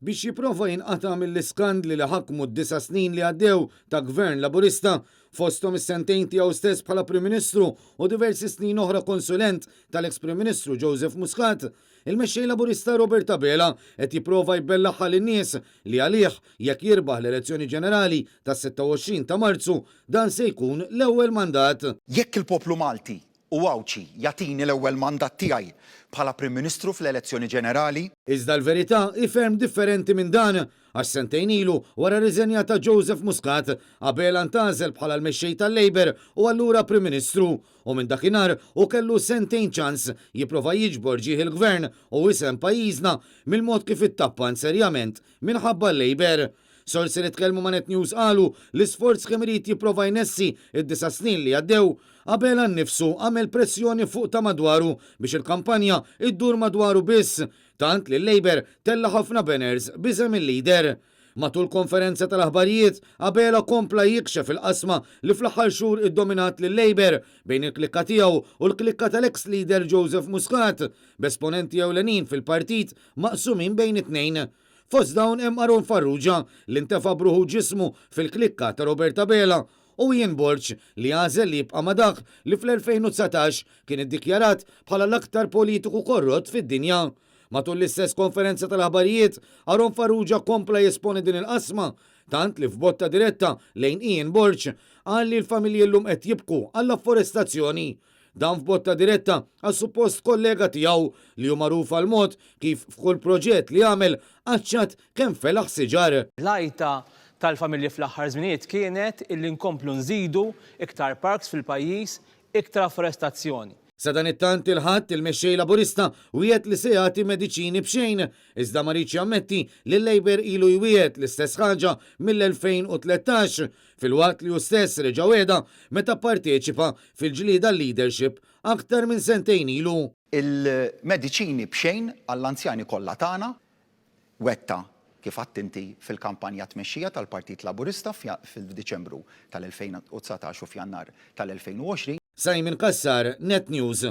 biex jipprova jinqata' mill-iskandli li ħakmu d-9 snin li għaddew ta' Gvern Laburista fosthom is-sentejn tiegħu stess bħala Prim Ministru u diversi snin oħra konsulent tal-eks Prim Ministru Joseph Muscat. Il-mexxej Laburista Robert Abela qed jipprova jbellaħħa lin-nies li għalih jekk jirbaħ l-elezzjoni ġenerali tas-26 ta' Marzu dan se jkun l-ewwel mandat. Jekk il-poplu Malti u għawċi jagħtini l-ewwel mandat tiegħi bħala Prim Ministru fl-elezzjoni ġenerali. Iżda l-verità ferm differenti minn dan, għax sentejn ilu wara riżenja ta' Joseph Muscat Abela ntażel bħala l-mexxej tal-Labor u allura Prim Ministru u minn dakinhar u kellu sentejn ċans jipprova jiġbor ġieħ il-Gvern u isem pajjiżna mill-mod kif ittappan serjament minħabba l-Labor. Sorsi li tkellmu ma' Net News qalu l-isforz kemm irid jipprova jnessi id-9 snin li għaddew Abela nnifsu għamel pressjoni fuq ta' madwaru biex il-kampanja iddur madwaru biss, tant li l-Labor tella ħafna banners biżem il-lider. Matul konferenza tal-aħbarijiet, Abela kompla jikxef il-qasma li fl-aħħar xhur iddominat lill-Labor bejn il-klikka tiegħu u l-klikka tal-ex leader Joseph Muscat, b'esponenti ewlenin fil-partit maqsumin bejn it-tnejn. Fost dawn hemm Aron Farrugia li ntefa' bruħu ġismu fil-klikka ta' Robert Abela u Ian Borch li għażel li jibqa' ma' dak li fl-2019 kien iddikjarat bħala l-aktar politiku korrott fid-dinja. Matul l-istess konferenza tal-aħbarijiet, Aron Farrugia kompla jesponi din il-qasma, tant li f'botta diretta lejn Ian Borch qal li l-familji llum qed jibku għall-afforestazzjoni. Dan f'botta diretta għal suppost kollega tiegħu li hu magħruf għal mod kif f'kull proġett li għamel aċċat kemm felaħ siġar. L-għajta tal-familji fl-aħħar żminijiet kienet illi nkomplu nżidu iktar parks fil-pajjiż, iktar afforestazzjoni. Sa dan it-tant il-ħadd il-mexxej Laburista wieħed li se jagħti mediċini b'xejn, iżda ma rridx jammetti li l-Labor ilu jwieħed l-istess ħaġa mill-2013 fil-waqt li hu stess reġa' weda meta pparteċipa fil-ġlieda leadership aktar minn sentejn ilu. Il-mediċini b'xejn għall-anzjani kollha tagħna wetta kif għadt inti fil-kampanja tmexxija tal-Partit Laburista fil-Diċembru tal-2019 u f'Jannar tal-2020. Simon Kassar, Net News.